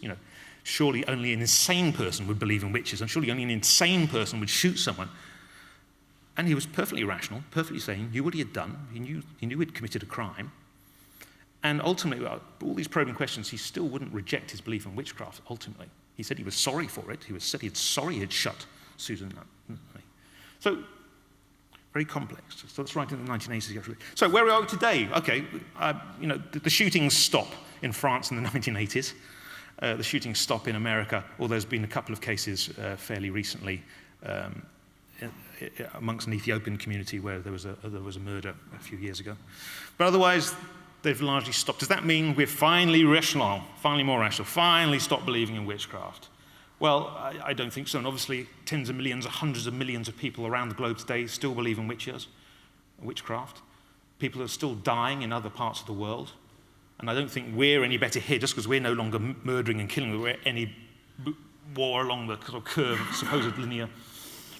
[SPEAKER 1] surely only an insane person would believe in witches, and surely only an insane person would shoot someone. And he was perfectly rational, perfectly sane, knew what he had done, he knew he'd committed a crime. And ultimately, all these probing questions, he still wouldn't reject his belief in witchcraft, ultimately. He said he was sorry for it. He said sorry he'd shut Susan up. So, very complex. So that's right in the 1980s. So where are we today? Okay, the shootings stop in France in the 1980s. The shootings stop in America, although there's been a couple of cases fairly recently amongst an Ethiopian community where there was a murder a few years ago. But otherwise, they've largely stopped. Does that mean we're finally rational, finally more rational, finally stopped believing in witchcraft? Well, I don't think so. And obviously, tens of millions or hundreds of millions of people around the globe today still believe in witchcraft. People are still dying in other parts of the world. And I don't think we're any better here just because we're no longer murdering and killing. We're any more along the sort of curve of supposed linear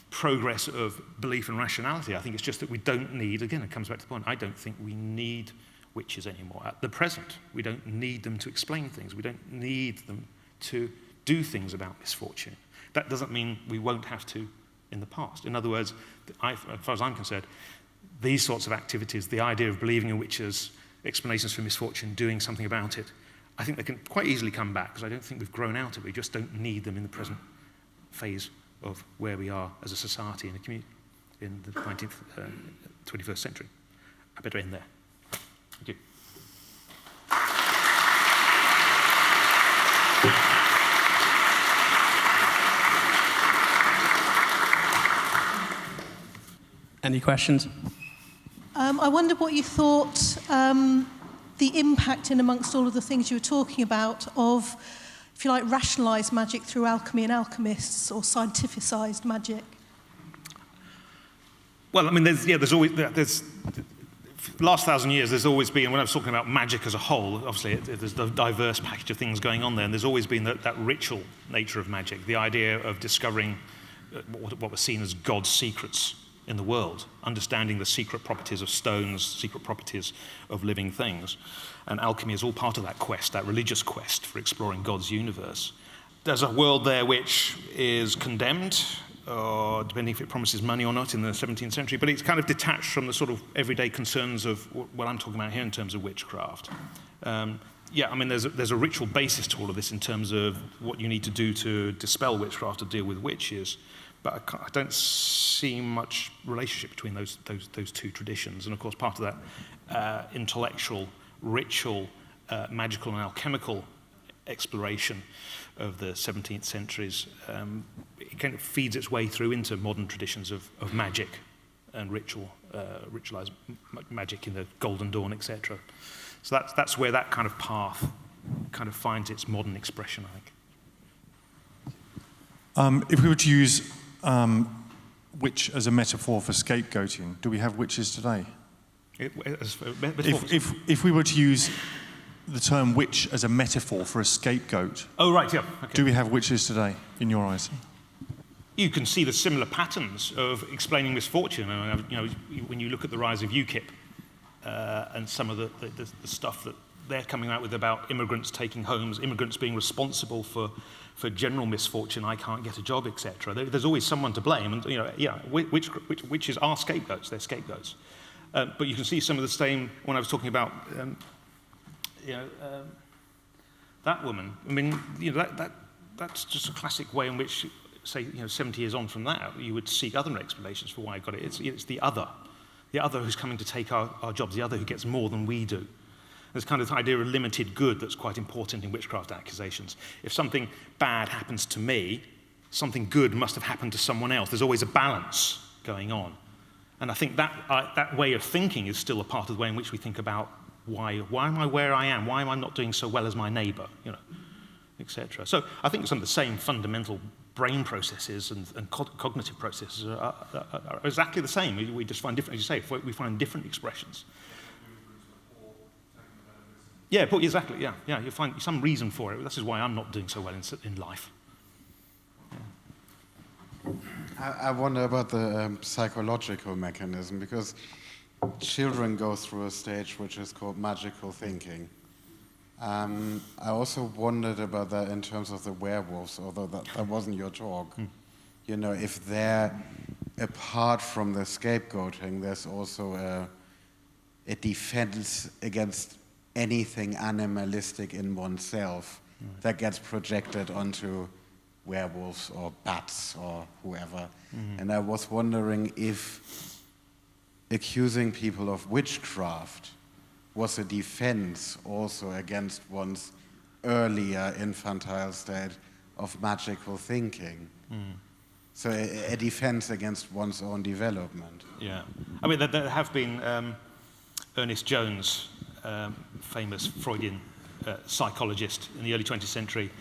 [SPEAKER 1] progress of belief and rationality. I think it's just that we don't need, again, it comes back to the point, I don't think we need witches anymore. At the present, we don't need them to explain things. We don't need them to do things about misfortune. That doesn't mean we won't have to in the past. In other words, as far as I'm concerned, these sorts of activities, the idea of believing in witches, explanations for misfortune, doing something about it, I think they can quite easily come back because I don't think we've grown out of it. We just don't need them in the present phase of where we are as a society and a community in the 21st century. I better end there. Thank you.
[SPEAKER 2] Any questions?
[SPEAKER 3] I wondered what you thought the impact in amongst all of the things you were talking about of, if you like, rationalised magic through alchemy and alchemists, or scientificised magic.
[SPEAKER 1] Well, I mean, there's always last 1,000 years, there's always been, when I was talking about magic as a whole, obviously there's a diverse package of things going on there, and there's always been that ritual nature of magic, the idea of discovering what were seen as God's secrets in the world, understanding the secret properties of stones, secret properties of living things. And alchemy is all part of that quest, that religious quest for exploring God's universe. There's a world there which is condemned, or depending if it promises money or not in the 17th century, but it's kind of detached from the sort of everyday concerns of what I'm talking about here in terms of witchcraft. Yeah, I mean, there's a ritual basis to all of this in terms of what you need to do to dispel witchcraft, to deal with witches, but I don't see much relationship between those two traditions. And of course, part of that intellectual, ritual, magical and alchemical exploration of the 17th centuries, it kind of feeds its way through into modern traditions of magic and ritualized magic in the Golden Dawn, etc. So that's where that kind of path kind of finds its modern expression, I think.
[SPEAKER 4] If we were to use witch as a metaphor for scapegoating, do we have witches today? If we were to use the term witch as a metaphor for a scapegoat,
[SPEAKER 1] oh right, yeah. Okay.
[SPEAKER 4] Do we have witches today, in your eyes?
[SPEAKER 1] You can see the similar patterns of explaining misfortune. You know, when you look at the rise of UKIP and some of the stuff that they're coming out with about immigrants taking homes, immigrants being responsible for general misfortune, I can't get a job, etc. There's always someone to blame, and you know, yeah, witches are scapegoats. They're scapegoats. But you can see some of the same when I was talking about. That woman, I mean, you know, that's just a classic way in which, say, 70 years on from that, you would seek other explanations for why I got it. It's the other who's coming to take our jobs, the other who gets more than we do. There's kind of the idea of limited good that's quite important in witchcraft accusations. If something bad happens to me, something good must have happened to someone else. There's always a balance going on. And I think that way of thinking is still a part of the way in which we think about why am I where I am? Why am I not doing so well as my neighbour? Etc. So I think some of the same fundamental brain processes and cognitive processes are exactly the same. We just find different, as you say, we find different expressions. Yeah, exactly. Yeah. You find some reason for it. This is why I'm not doing so well in life. Yeah.
[SPEAKER 5] I wonder about the psychological mechanism, because children go through a stage which is called magical thinking. I also wondered about that in terms of the werewolves, although that wasn't your talk. If they're, apart from the scapegoating, there's also a defense against anything animalistic in oneself that gets projected onto werewolves or bats or whoever. And I was wondering if accusing people of witchcraft was a defense also against one's earlier infantile state of magical thinking. So a defense against one's own development.
[SPEAKER 1] Yeah. I mean, there have been Ernest Jones, famous Freudian psychologist in the early 20th century.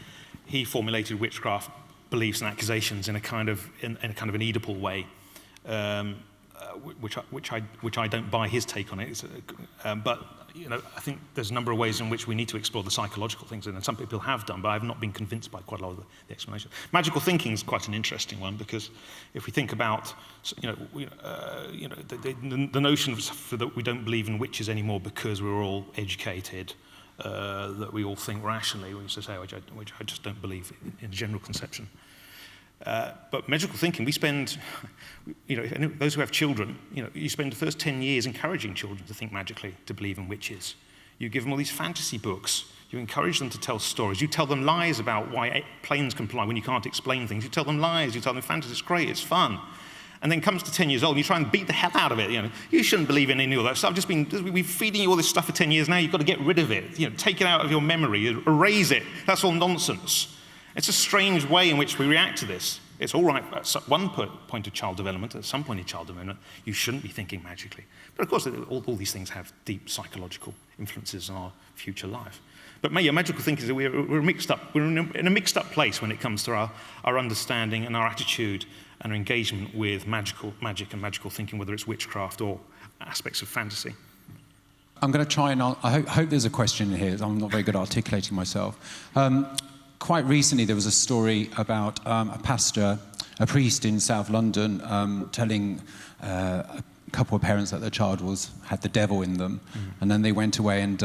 [SPEAKER 1] He formulated witchcraft beliefs and accusations in a kind of an Oedipal way. Which I don't buy his take on it. But I think there's a number of ways in which we need to explore the psychological things, and some people have done, but I've not been convinced by quite a lot of the explanation. Magical thinking is quite an interesting one, because if we think about the notion that we don't believe in witches anymore because we're all educated, that we all think rationally, we used to say, which I just don't believe in general conception. But magical thinking, we spend, those who have children, you spend the first 10 years encouraging children to think magically, to believe in witches. You give them all these fantasy books. You encourage them to tell stories. You tell them lies about why planes can fly when you can't explain things. You tell them lies. You tell them fantasy. It's great. It's fun. And then comes to 10 years old, and you try and beat the hell out of it. You shouldn't believe in any of that stuff. We've been feeding you all this stuff for 10 years now. You've got to get rid of it. Take it out of your memory. Erase it. That's all nonsense. It's a strange way in which we react to this. It's all right at one point of child development, at some point in child development, you shouldn't be thinking magically. But of course, all these things have deep psychological influences on our future life. But magical thinking is we're mixed up. We're in a mixed up place when it comes to our understanding and our attitude and our engagement with magic and magical thinking, whether it's witchcraft or aspects of fantasy.
[SPEAKER 6] I'm going to try and I hope there's a question here. I'm not very good at articulating myself. Quite recently, there was a story about a pastor a priest in South London telling a couple of parents that their child had the devil in them, and then they went away and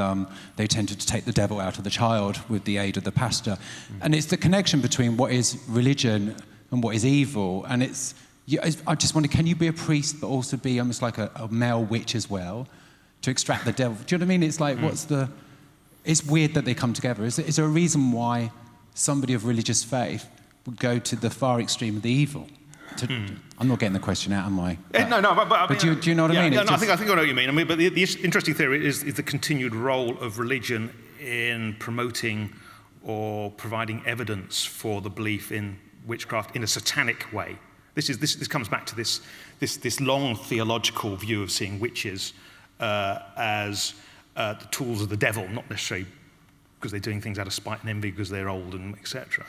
[SPEAKER 6] they attempted to take the devil out of the child with the aid of the pastor. And it's the connection between what is religion and what is evil, and I just wonder, can you be a priest but also be almost like a male witch as well, to extract the devil? Do you know what I mean? It's like, it's weird that they come together. Is there a reason why somebody of religious faith would go to the far extreme of the evil? I'm not getting the question out, am I?
[SPEAKER 1] But
[SPEAKER 6] do you know what I mean?
[SPEAKER 1] Yeah, I think I know what you mean. But the interesting theory is the continued role of religion in promoting or providing evidence for the belief in witchcraft in a satanic way. This comes back to this long theological view of seeing witches as the tools of the devil, not necessarily because they're doing things out of spite and envy because they're old and etc.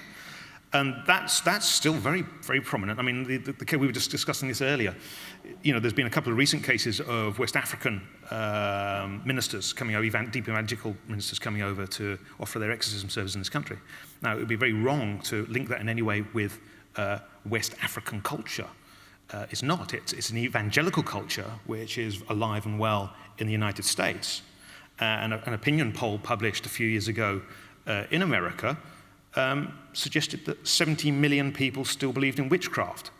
[SPEAKER 1] And that's still very, very prominent. I mean, we were just discussing this earlier. You know, there's been a couple of recent cases of West African ministers coming over, deep evangelical ministers coming over to offer their exorcism service in this country. Now, it would be very wrong to link that in any way with West African culture. It's not. It's an evangelical culture which is alive and well in the United States. And an opinion poll published a few years ago in America suggested that 70 million people still believed in witchcraft.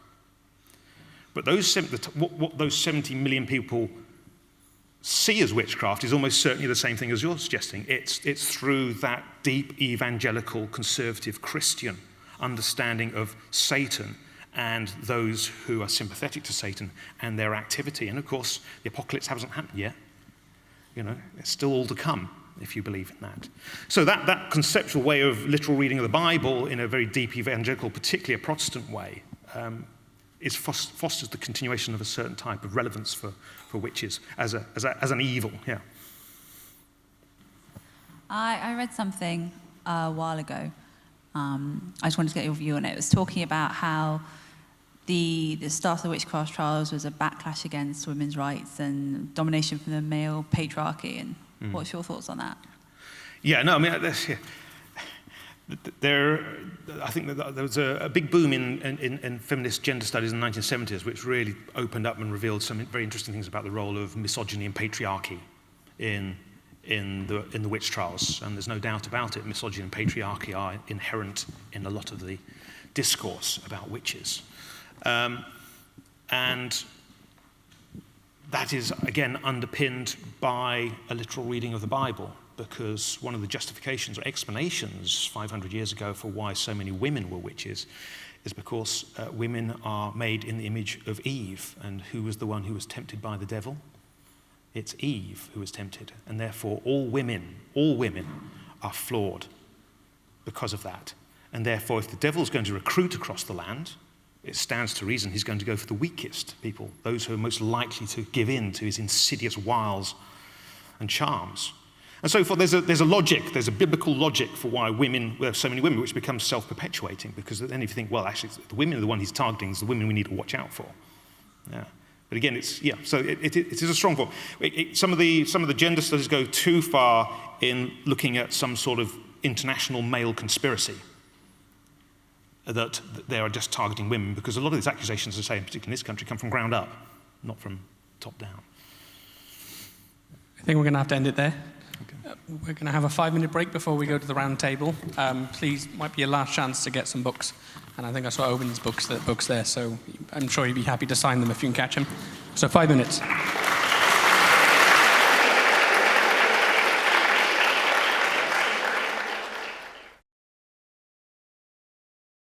[SPEAKER 1] But what those 70 million people see as witchcraft is almost certainly the same thing as you're suggesting. It's through that deep evangelical, conservative Christian understanding of Satan and those who are sympathetic to Satan and their activity. And of course, the apocalypse hasn't happened yet. You know, it's still all to come, if you believe in that. So that conceptual way of literal reading of the Bible in a very deep evangelical, particularly a Protestant way, fosters the continuation of a certain type of relevance for witches as an evil. Yeah.
[SPEAKER 7] I read something a while ago. I just wanted to get your view on it. It was talking about how the start of the witchcraft trials was a backlash against women's rights and domination from the male patriarchy. And what's your thoughts on that?
[SPEAKER 1] Yeah, no, I mean, I think that there was a big boom in feminist gender studies in the 1970s, which really opened up and revealed some very interesting things about the role of misogyny and patriarchy in the witch trials. And there's no doubt about it, misogyny and patriarchy are inherent in a lot of the discourse about witches. And that is, again, underpinned by a literal reading of the Bible, because one of the justifications or explanations 500 years ago for why so many women were witches is because women are made in the image of Eve. And who was the one who was tempted by the devil? It's Eve who was tempted. And therefore, all women are flawed because of that. And therefore, if the devil's going to recruit across the land, it stands to reason he's going to go for the weakest people, those who are most likely to give in to his insidious wiles and charms. And so forth. There's a logic, there's a biblical logic for why we have so many women, which becomes self-perpetuating, because then if you think, well, actually, the women are the one he's targeting, it's the women we need to watch out for. Yeah. But again, so it is a strong form. Some of the gender studies go too far in looking at some sort of international male conspiracy, that they are just targeting women, because a lot of these accusations, as I say, particularly in this country, come from ground up, not from top down.
[SPEAKER 2] I think we're going to have to end it there. Okay. We're going to have a 5-minute break before we go to the round table. Please, might be your last chance to get some books. And I think I saw Owen's books there, so I'm sure you'd be happy to sign them if you can catch them. So 5 minutes.